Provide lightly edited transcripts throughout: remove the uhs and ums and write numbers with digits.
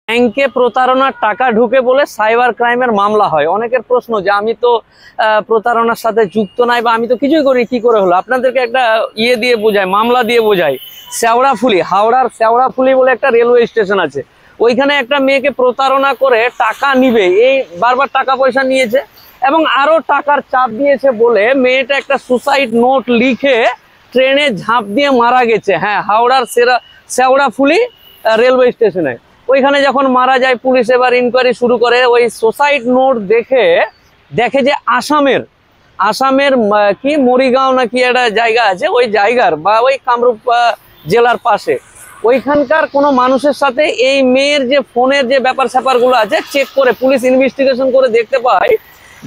ব্যাংকে প্রতারণার টাকা ঢুকে বলে সাইবার ক্রাইমের মামলা হয়। অনেকের প্রশ্ন যে আমি তো প্রতারণার সাথে যুক্ত নাই বা আমি তো কিছুই করি, কি করে হলো? আপনাদেরকে একটা দিয়ে বোঝায়, মামলা দিয়ে বোঝায়। শেওড়াফুলি, হাওড়ার শেওড়াফুলি বলে একটা রেলওয়ে স্টেশন আছে, ওইখানে একটা মেয়েকে প্রতারণা করে টাকা নিবে, এই বারবার টাকা পয়সা নিয়েছে এবং আরো টাকার চাপ দিয়েছে বলে মেয়েটা একটা সুসাইড নোট লিখে ট্রেনে ঝাঁপ দিয়ে মারা গেছে। হ্যাঁ, হাওড়ার শেওড়াফুলি রেলওয়ে স্টেশনে। ওইখানে যখন মারা যায়, পুলিশ এবার ইনকোয়ারি শুরু করে। ওই সুসাইড নোট দেখে যে আসামের কি মরিগাঁও নাকি একটা জায়গা আছে, ওই জায়গার বা ওই কামরূপ জেলার পাশে ওইখানকার কোনো মানুষের সাথে এই মেয়ের যে ফোনের যে ব্যাপার স্যাপারগুলো আছে চেক করে পুলিশ ইনভেস্টিগেশন করে দেখতে পায়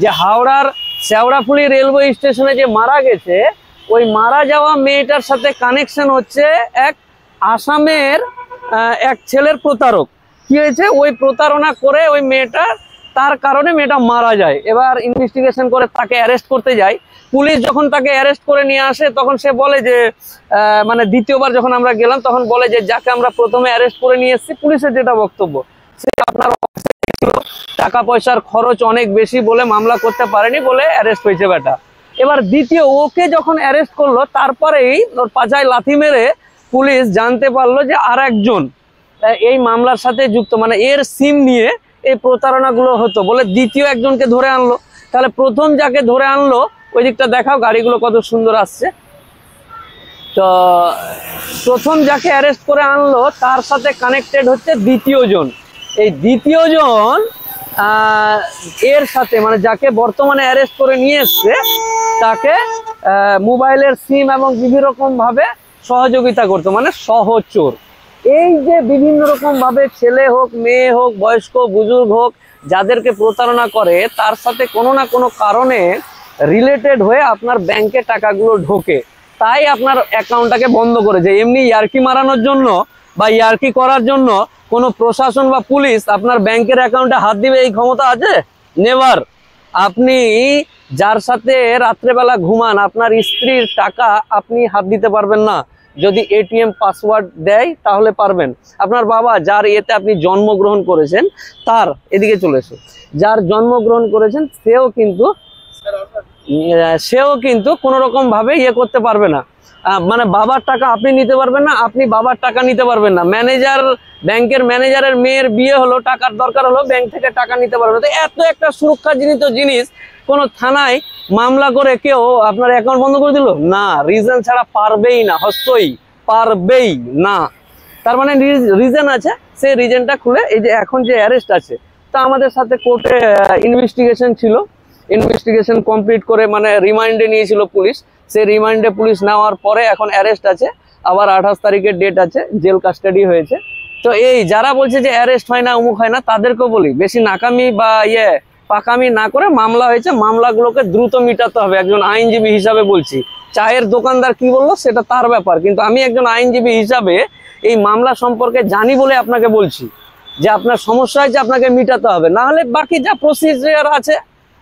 যে হাওড়ার শেওড়াফুলি রেলওয়ে স্টেশনে যে মারা গেছে, ওই মারা যাওয়া মেয়েটার সাথে কানেকশন হচ্ছে এক আসামের এক ছেলের প্রতারক। কি হয়েছে, ওই প্রতারণা করে ওই মেয়েটা, তার কারণে মেয়েটা মারা যায়। এবার ইনভেস্টিগেশন করে তাকে অ্যারেস্ট করতে যায়। পুলিশ যখন তাকে অ্যারেস্ট করে নিয়ে আসে তখন সে বলে যে মানে দ্বিতীয়বার যখন আমরা গেলাম তখন বলে যে যাকে আমরা প্রথমে অ্যারেস্ট করে নিয়ে এসেছি, পুলিশের যেটা বক্তব্য, সে আপনার টাকা পয়সার খরচ অনেক বেশি বলে মামলা করতে পারেনি বলে অ্যারেস্ট হয়েছে বেটা। এবার দ্বিতীয় ওকে যখন অ্যারেস্ট করলো, তারপরেই ওর পাছায় লাথি মেরে পুলিশ জানতে পারলো যে আর একজন এই মামলার সাথে যুক্ত, মানে এর সিম নিয়ে এই প্রতারণাগুলো হতো বলে দ্বিতীয় একজনকে ধরে আনলো। তাহলে প্রথম যাকে ধরে আনলো, ওই দিকটা দেখাও, গাড়িগুলো কত সুন্দর আসছে। তো প্রথম যাকে অ্যারেস্ট করে আনলো তার সাথে কানেক্টেড হচ্ছে দ্বিতীয় জন। এই দ্বিতীয় জন এর সাথে, মানে যাকে বর্তমানে অ্যারেস্ট করে নিয়ে এসছে, তাকে মোবাইলের সিম এবং বিভিন্ন রকম ভাবে সহযোগিতা করতো, মানে সহচর। এই যে বিভিন্ন রকম ভাবে ছেলে হোক, মেয়ে হোক, বয়স্ক বুজুর্গ হোক, যাদেরকে প্রতারণা করে তার সাথে কোনো না কোনো কারণে রিলেটেড হয়ে আপনার ব্যাংকে টাকাগুলো ঢোকে। তাই আপনার অ্যাকাউন্টটাকে বন্ধ করেছে। এমনি ইয়ার্কি মারানোর জন্য বা ইয়ার্কি করার জন্য কোনো প্রশাসন বা পুলিশ আপনার ব্যাংকের অ্যাকাউন্টে হাত দিবে এই ক্ষমতা আছে? নেভার। আপনি যার সাথে রাত্রেবেলা ঘুমান, আপনার স্ত্রীর টাকা আপনি হাত দিতে পারবেন না। যদি এটিএম পাসওয়ার্ড দেয় তাহলে পারবেন। আপনার বাবা যার ইয়েতে আপনি জন্মগ্রহণ করেছেন, তার এদিকে চলে এসো, যার জন্মগ্রহণ করেছেন সেও কিন্তু কোনো রকম ভাবে ইয়ে করতে পারবে না, মানে বাবার টাকা আপনি নিতে পারবেন না, আপনি বাবার টাকা নিতে পারবেন না। ব্যাংকের ম্যানেজারের মেয়ের বিয়ে হলো, টাকার দরকার হলো, ব্যাংক থেকে টাকা নিতে পারবে না। তো এত একটা সুরক্ষাজনিত জিনিস কোনো থানায় মামলা করে কেউ আপনার অ্যাকাউন্ট বন্ধ করে দিল না, রিজন ছাড়া পারবেই না, পারবেই না। তার মানে রিজন আছে, সেই রিজনটা খুলে এই যে এখন যে অ্যারেস্ট আছে, তা আমাদের সাথে কোর্টে ইনভেস্টিগেশন ছিল, ইনভেস্টিগেশন কমপ্লিট করে মানে রিমান্ডে নিয়েছিল পুলিশ। সেই রিমান্ডে পুলিশ নেওয়ার পরে এখন অ্যারেস্ট আছে, আবার 28 তারিখের ডেট আছে, জেল কাস্টাডি হয়েছে। তো এই যারা বলছে যে অ্যারেস্ট হয় না, অমুক হয় না, তাদেরকেও বলি বেশি নাকামি বা পাকামি না করে, মামলা হয়েছে, মামলাগুলোকে দ্রুত মিটাতে হবে। একজন আইনজীবী হিসাবে বলছি, চায়ের দোকানদার কি বললো সেটা তার ব্যাপার, কিন্তু আমি একজন আইনজীবী হিসাবে এই মামলা সম্পর্কে জানি বলে আপনাকে বলছি যে আপনার সমস্যা হয়েছে, আপনাকে মিটাতে হবে। না হলে বাকি যা প্রসিজার আছে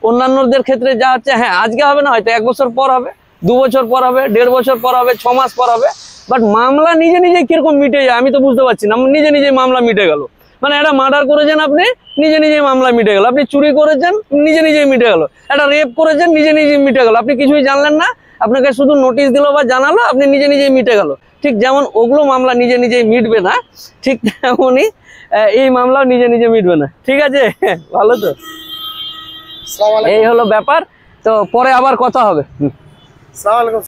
অন্যান্যদের ক্ষেত্রে যা হচ্ছে, হ্যাঁ আজকে হবে না, হয়তো 1 বছর পর হবে, 2 বছর পর হবে, 1.5 বছর পর হবে, 6 মাস পর হবে, বাট মামলা নিজে কিরকম মিটে যায় আমি তো বুঝতে পারছি না। নিজে মামলা মিটে গেল, মানে একটা মার্ডার করেছেন আপনি, নিজে মামলা মিটে গেল। আপনি চুরি করেছেন, নিজেই মিটে গেল। একটা রেপ করেছেন, নিজে মিটে গেল। আপনি কিছুই জানলেন না, আপনাকে শুধু নোটিশ দিল বা জানালো, আপনি নিজেই মিটে গেল। ঠিক যেমন ওগুলো মামলা নিজেই মিটবে না, ঠিক তেমনই এই মামলাও নিজে মিটবে না। ঠিক আছে, ভালো তো, এই হলো ব্যাপার। তো পরে আবার কথা হবে।